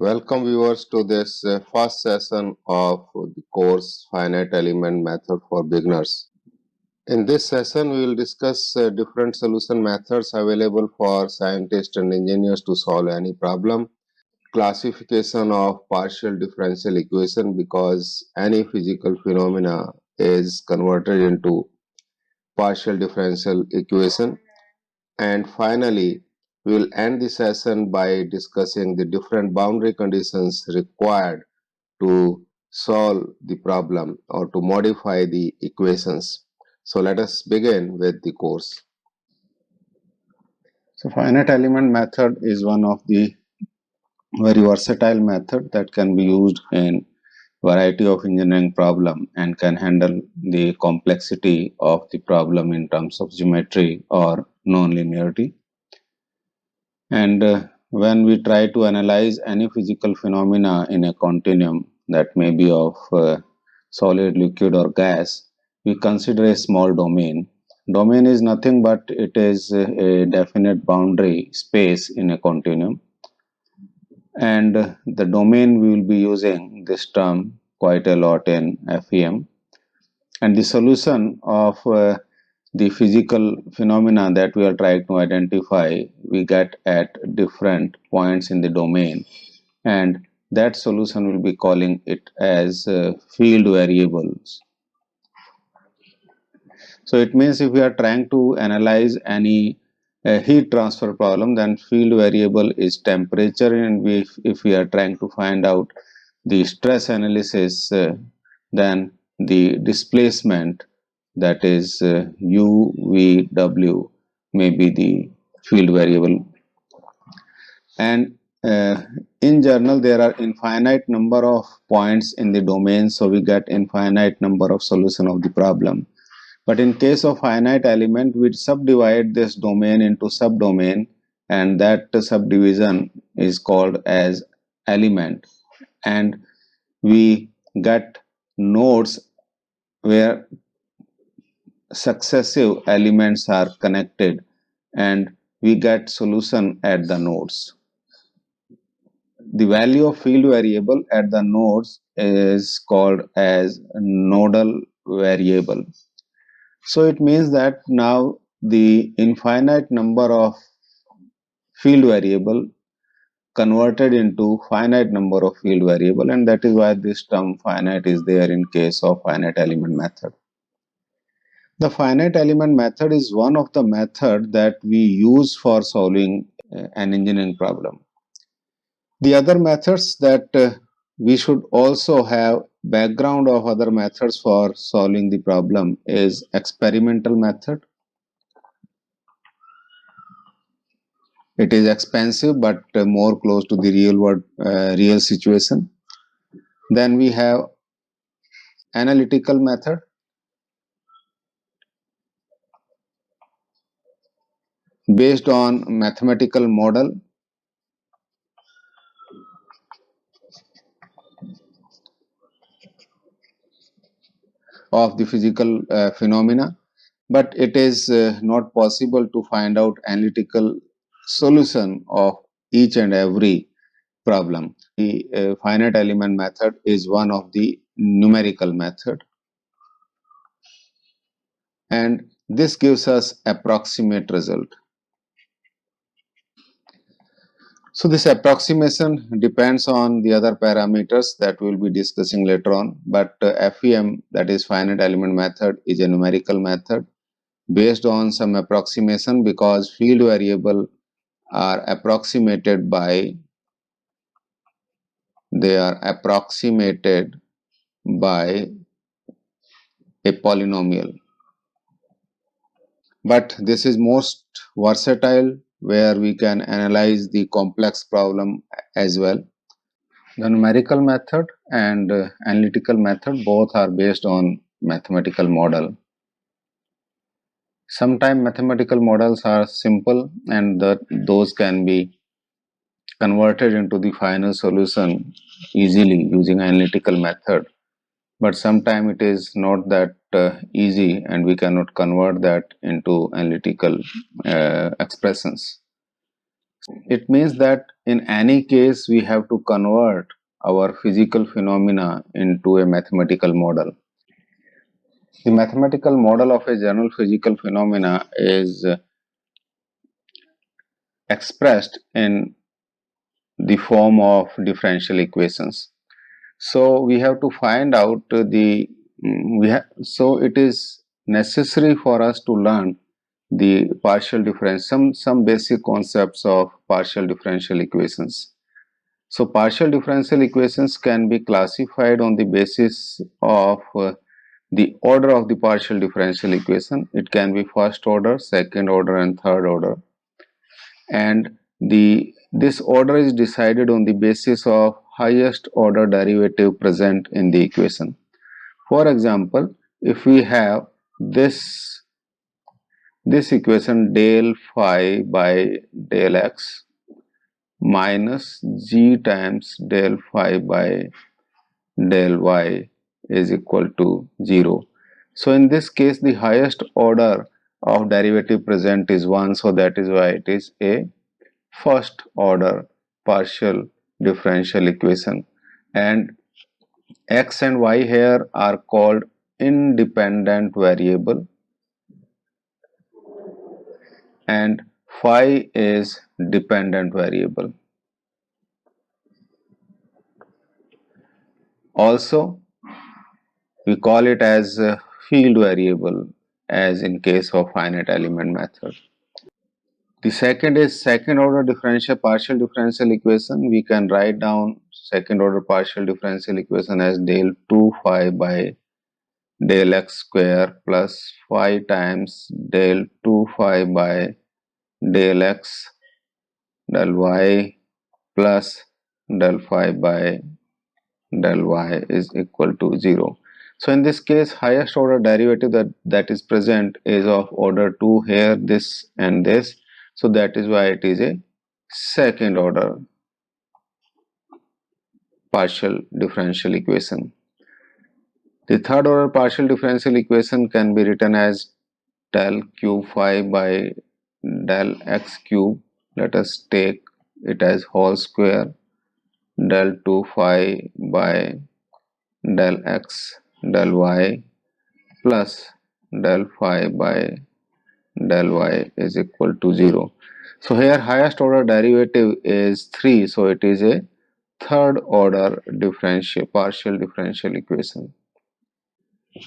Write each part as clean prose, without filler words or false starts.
Welcome viewers to this first session of the course Finite Element Method for Beginners. In this session, we will discuss different solution methods available for scientists and engineers to solve any problem, classification of partial differential equation because any physical phenomena is converted into partial differential equation, and finally, we will end the session by discussing the different boundary conditions required to solve the problem or to modify the equations. So let us begin with the course. So finite element method is one of the very versatile method that can be used in variety of engineering problem and can handle the complexity of the problem in terms of geometry or nonlinearity. And when we try to analyze any physical phenomena in a continuum that may be of solid, liquid or gas, we consider a small domain. Domain is nothing but it is a definite boundary space in a continuum. And the domain we will be using this term quite a lot in FEM. And the solution of the physical phenomena that we are trying to identify, we get at different points in the domain, and that solution will be calling it as field variables. So it means if we are trying to analyze any heat transfer problem, then field variable is temperature, and if we are trying to find out the stress analysis, then the displacement, that is u, v, w, may be the field variable. And in general, there are infinite number of points in the domain, so we get infinite number of solution of the problem. But in case of finite element, we subdivide this domain into subdomain, and that subdivision is called as element. And we get nodes where successive elements are connected, and we get solution at the nodes. The value of field variable at the nodes is called as nodal variable. So it means that now the infinite number of field variable converted into finite number of field variable, and that is why this term finite is there in case of finite element method. The finite element method is one of the method that we use for solving an engineering problem. The other methods that we should also have background of other methods for solving the problem is experimental method. It is expensive but more close to the real world, real situation. Then we have analytical method. Based on mathematical model of the physical phenomena, but it is not possible to find out analytical solution of each and every problem. The finite element method is one of the numerical method, and this gives us approximate result. So this approximation depends on the other parameters that we will be discussing later on, but FEM, that is finite element method, is a numerical method based on some approximation because field variable are approximated by a polynomial. But this is most versatile where we can analyze the complex problem as well. The numerical method and analytical method both are based on mathematical model. Sometimes mathematical models are simple and those can be converted into the final solution easily using analytical method. But sometimes it is not that easy and we cannot convert that into analytical expressions. It means that in any case we have to convert our physical phenomena into a mathematical model. The mathematical model of a general physical phenomena is expressed in the form of differential equations. So we have to find out so it is necessary for us to learn the partial difference, some basic concepts of partial differential equations. So partial differential equations can be classified on the basis of the order of the partial differential equation. It can be first order, second order, and third order, and this order is decided on the basis of highest order derivative present in the equation. For example, if we have this equation del phi by del x minus g times del phi by del y is equal to 0. So in this case the highest order of derivative present is 1, so that is why it is a first order partial differential equation, and x and y here are called independent variable and phi is dependent variable. Also we call it as a field variable as in case of finite element method. The second is second order partial differential equation. We can write down second order partial differential equation as del 2 phi by del x square plus phi times del 2 phi by del x del y plus del phi by del y is equal to 0. So in this case highest order derivative that is present is of order 2 here, this and this, so that is why it is a second order partial differential equation. The third order partial differential equation can be written as del cube phi by del x cube. Let us take it as whole square, del 2 phi by del x del y plus del phi by del y is equal to 0. So here highest order derivative is 3, so it is a third order partial differential equation.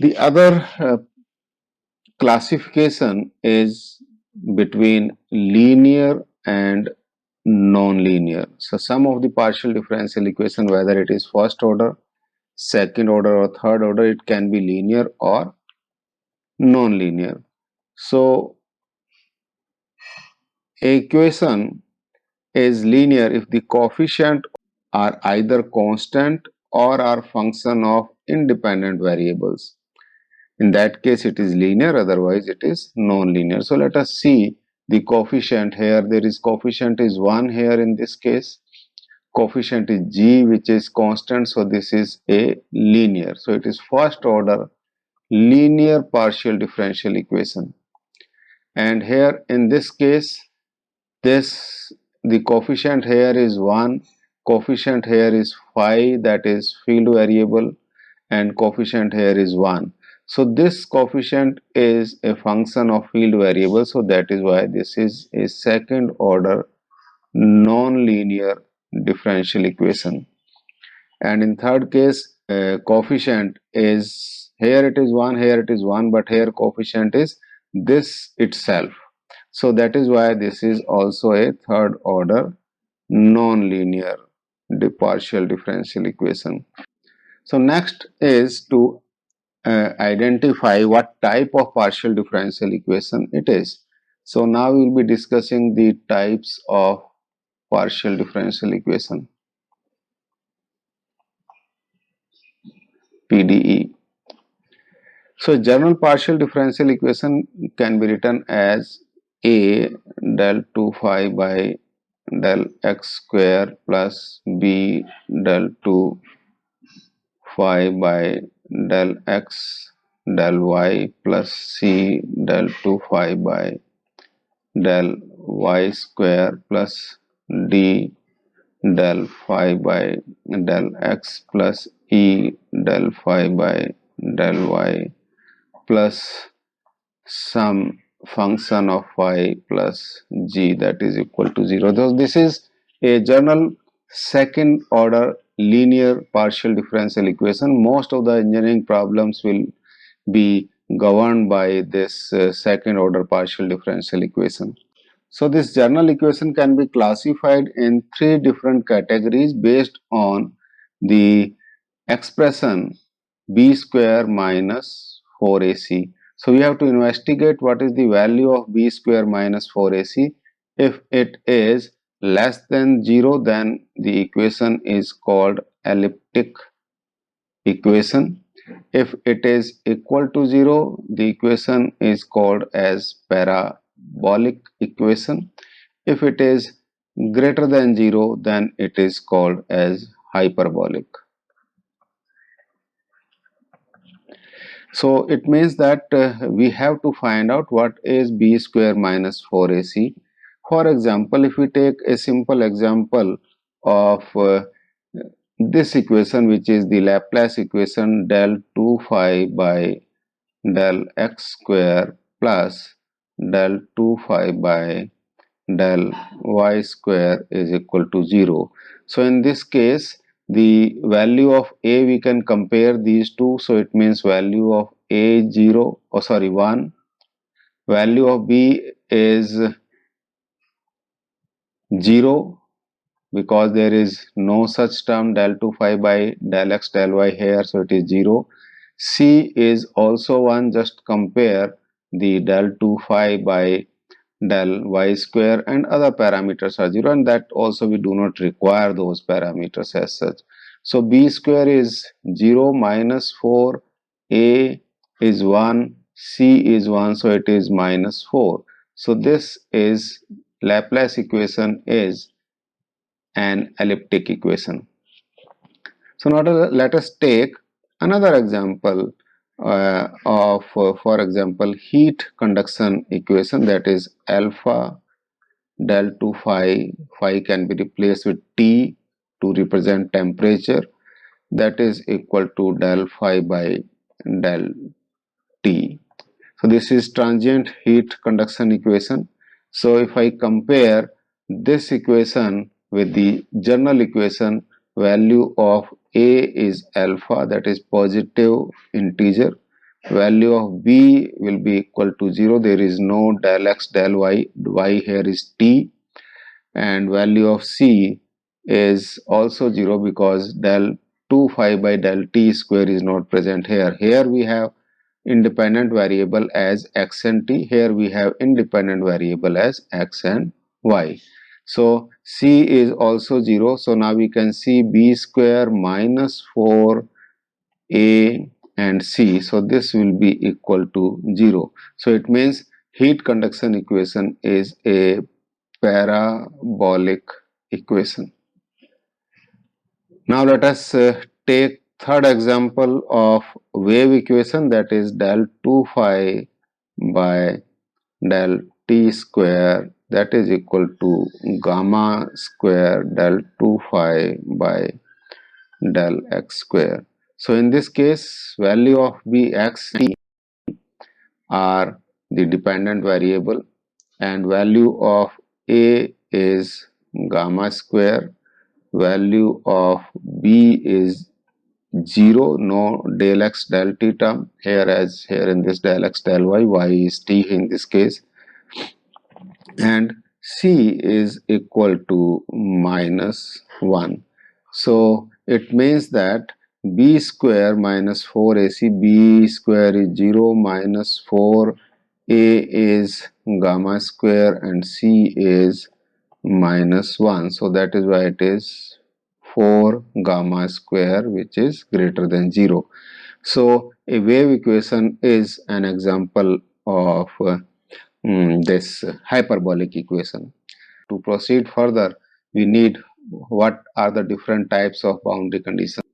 The other classification is between linear and non-linear. So some of the partial differential equation, whether it is first order, second order or third order, it can be linear or non-linear. So equation is linear if the coefficient are either constant or are function of independent variables. In that case it is linear, otherwise it is non-linear. So let us see the coefficient here. There is coefficient is 1 here in this case. Coefficient is g, which is constant, so this is a linear. So it is first order linear partial differential equation. And here in this case, the coefficient here is 1, coefficient here is phi, that is field variable, and coefficient here is 1. So this coefficient is a function of field variable, so that is why this is a second order non-linear differential equation. And in third case, coefficient is here it is 1, here it is 1, but here coefficient is this itself. So that is why this is also a third order non-linear partial differential equation. So next is to identify what type of partial differential equation it is. So now we will be discussing the types of partial differential equation, PDE. So general partial differential equation can be written as A del 2 phi by del x square plus B del 2 phi by del x del y plus C del 2 phi by del y square plus d del phi by del x plus E del phi by del y plus some function of phi plus g that is equal to 0. So this is a general second order linear partial differential equation. Most of the engineering problems will be governed by this second order partial differential equation. So this general equation can be classified in three different categories based on the expression b square minus 4ac. So we have to investigate what is the value of b square minus 4ac. If it is less than 0, then the equation is called elliptic equation. If it is equal to 0, the equation is called as parabolic equation. If it is greater than 0, then it is called as hyperbolic. So it means that we have to find out what is b square minus 4ac. For example, if we take a simple example of this equation, which is the Laplace equation del 2 phi by del x square plus del 2 phi by del y square is equal to 0. So in this case, the value of a, we can compare these two. So it means value of a 0, oh sorry 1, value of b is 0 because there is no such term del 2 phi by del x del y here, so it is 0. C is also 1, just compare the del 2 phi by del y square, and other parameters are 0, and that also we do not require those parameters as such. So b square is 0 minus 4, a is 1, c is 1, so it is minus 4. So this is Laplace equation is an elliptic equation. So now let us take another example for example, heat conduction equation, that is alpha del 2 phi. Phi can be replaced with T to represent temperature, that is equal to del phi by del T. So this is transient heat conduction equation. So if I compare this equation with the general equation, value of A is alpha, that is positive integer. Value of B will be equal to 0. There is no del x del y. Y here is T. And value of C is also 0 because del 2 phi by del T square is not present here. Here we have independent variable as x and t. Here we have independent variable as x and y. So C is also 0. So now we can see b square minus 4 a and c. So this will be equal to 0. So it means heat conduction equation is a parabolic equation. Now let us take third example of wave equation, that is del 2 phi by del t square, that is equal to gamma square del 2 phi by del x square. So in this case, value of b, x, t are the dependent variable, and value of a is gamma square, value of b is 0, no del x del t term here, as here in this del x del y, y is t in this case, and c is equal to minus 1. So it means that b square minus 4ac, b square is 0 minus 4, a is gamma square, and c is minus 1. So that is why it is 4 gamma square, which is greater than 0. So a wave equation is an example of this hyperbolic equation. To proceed further, we need what are the different types of boundary conditions.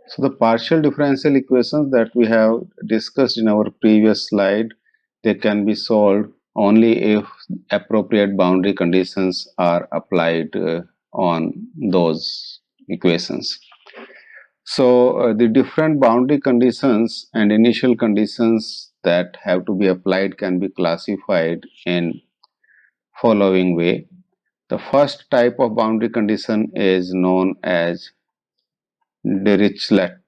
So the partial differential equations that we have discussed in our previous slide, they can be solved only if appropriate boundary conditions are applied on those equations. So the different boundary conditions and initial conditions that have to be applied can be classified in following way. The first type of boundary condition is known as Dirichlet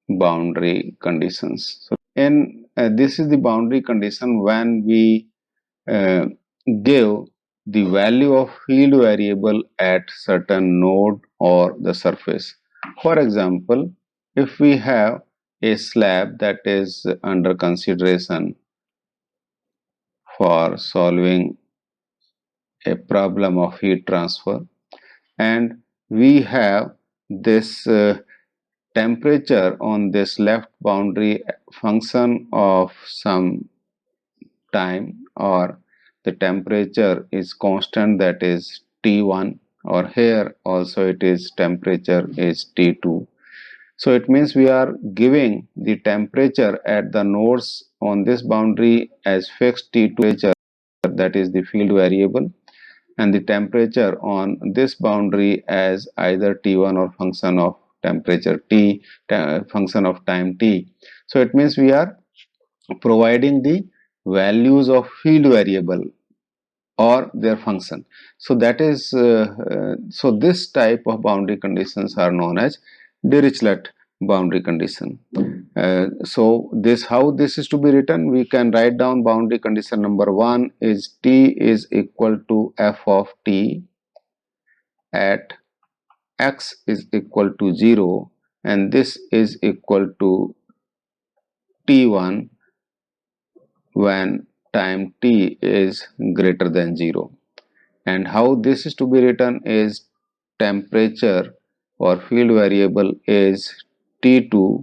boundary conditions. So in this is the boundary condition when we uh, give the value of field variable at certain node or the surface. For example, if we have a slab that is under consideration for solving a problem of heat transfer, and we have this temperature on this left boundary function of some time, or the temperature is constant, that is T1, or here also it is temperature is T2. So it means we are giving the temperature at the nodes on this boundary as fixed T2 temperature, that is the field variable, and the temperature on this boundary as either T1 or function of temperature T, function of time T. So it means we are providing the values of field variable or their function. So that is so this type of boundary conditions are known as Dirichlet boundary condition. So this, how this is to be written, we can write down boundary condition number 1 is T is equal to f of T at x is equal to 0, and this is equal to T1 when time T is greater than 0. And how this is to be written is temperature or field variable is T2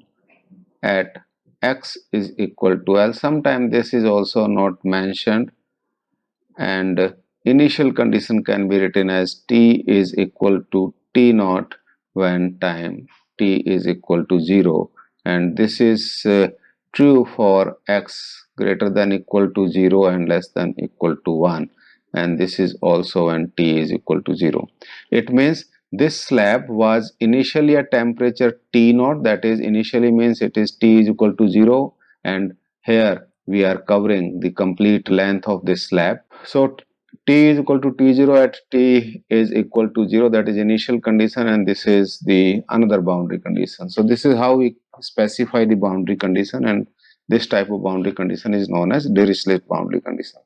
at x is equal to L. Sometimes this is also not mentioned, and initial condition can be written as T is equal to T naught when time T is equal to 0, and this is true for x greater than equal to 0 and less than equal to 1, and this is also when T is equal to 0. It means this slab was initially a temperature T naught, that is initially means it is T is equal to 0, and here we are covering the complete length of this slab. So T is equal to T0 at T is equal to 0, that is initial condition, and this is the another boundary condition. So this is how we specify the boundary condition, and this type of boundary condition is known as Dirichlet boundary condition.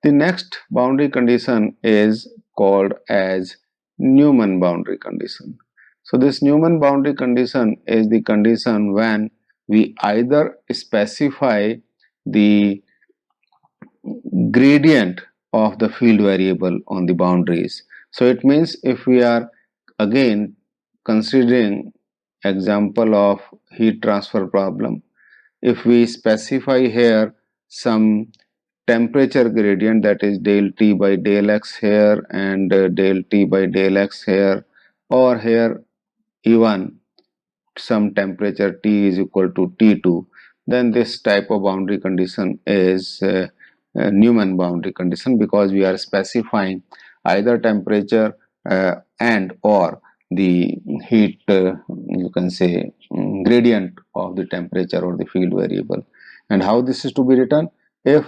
The next boundary condition is called as Newman boundary condition. So this Newman boundary condition is the condition when we either specify the gradient of the field variable on the boundaries. So it means if we are again considering example of heat transfer problem, if we specify here some temperature gradient, that is del T by del X here and del T by del X here, or here even some temperature T is equal to T2, then this type of boundary condition is Newman boundary condition, because we are specifying either temperature and or the heat you can say gradient of the temperature or the field variable. And how this is to be written, if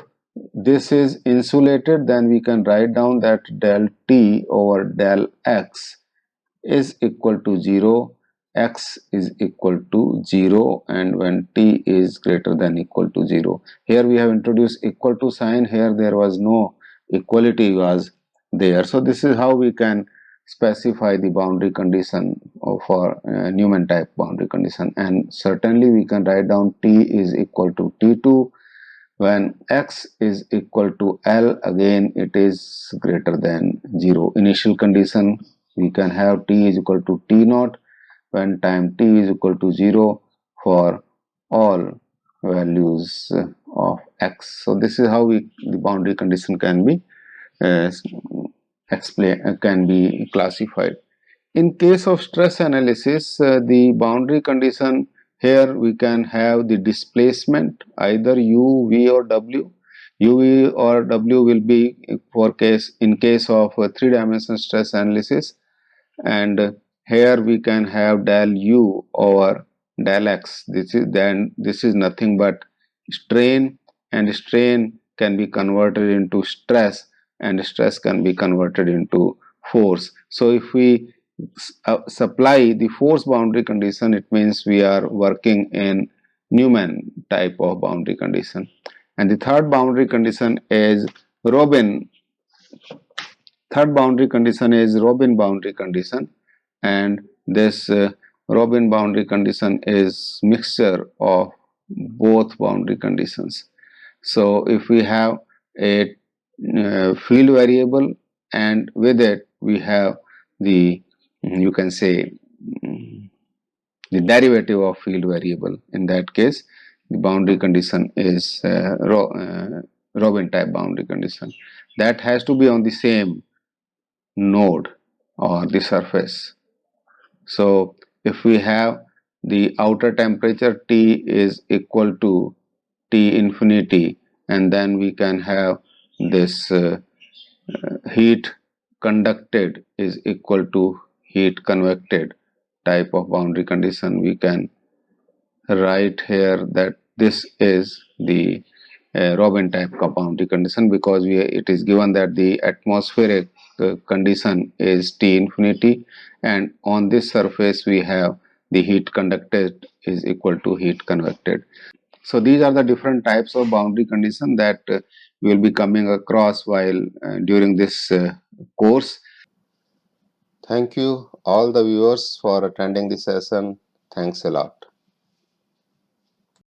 this is insulated, then we can write down that del T over del X is equal to 0, x is equal to 0, and when T is greater than equal to 0. Here we have introduced equal to sign, here there was no equality was there. So this is how we can specify the boundary condition for Newman type boundary condition, and certainly we can write down T is equal to T2 when x is equal to L, again it is greater than 0. Initial condition we can have T is equal to T naught when time T is equal to 0 for all values of x. So this is how the boundary condition can be can be classified. In case of stress analysis, the boundary condition, here we can have the displacement either u, v or w, UV or W will be for in case of three-dimensional stress analysis, and here we can have del U over del X. This is nothing but strain, and strain can be converted into stress, and stress can be converted into force. So if we supply the force boundary condition, it means we are working in Newman type of boundary condition. And the third boundary condition is Robin. Third boundary condition is Robin boundary condition, and this Robin boundary condition is mixture of both boundary conditions. So if we have a field variable, and with it we have the, you can say, the derivative of field variable, in that case the boundary condition is Robin type boundary condition. That has to be on the same node or the surface. So if we have the outer temperature T is equal to T infinity, and then we can have this heat conducted is equal to heat convected type of boundary condition, we can write here that this is the Robin type of boundary condition, because it is given that the atmospheric condition is T infinity, and on this surface we have the heat conducted is equal to heat convected. So these are the different types of boundary condition that we will be coming across while during this course. Thank you all the viewers for attending the session. Thanks a lot.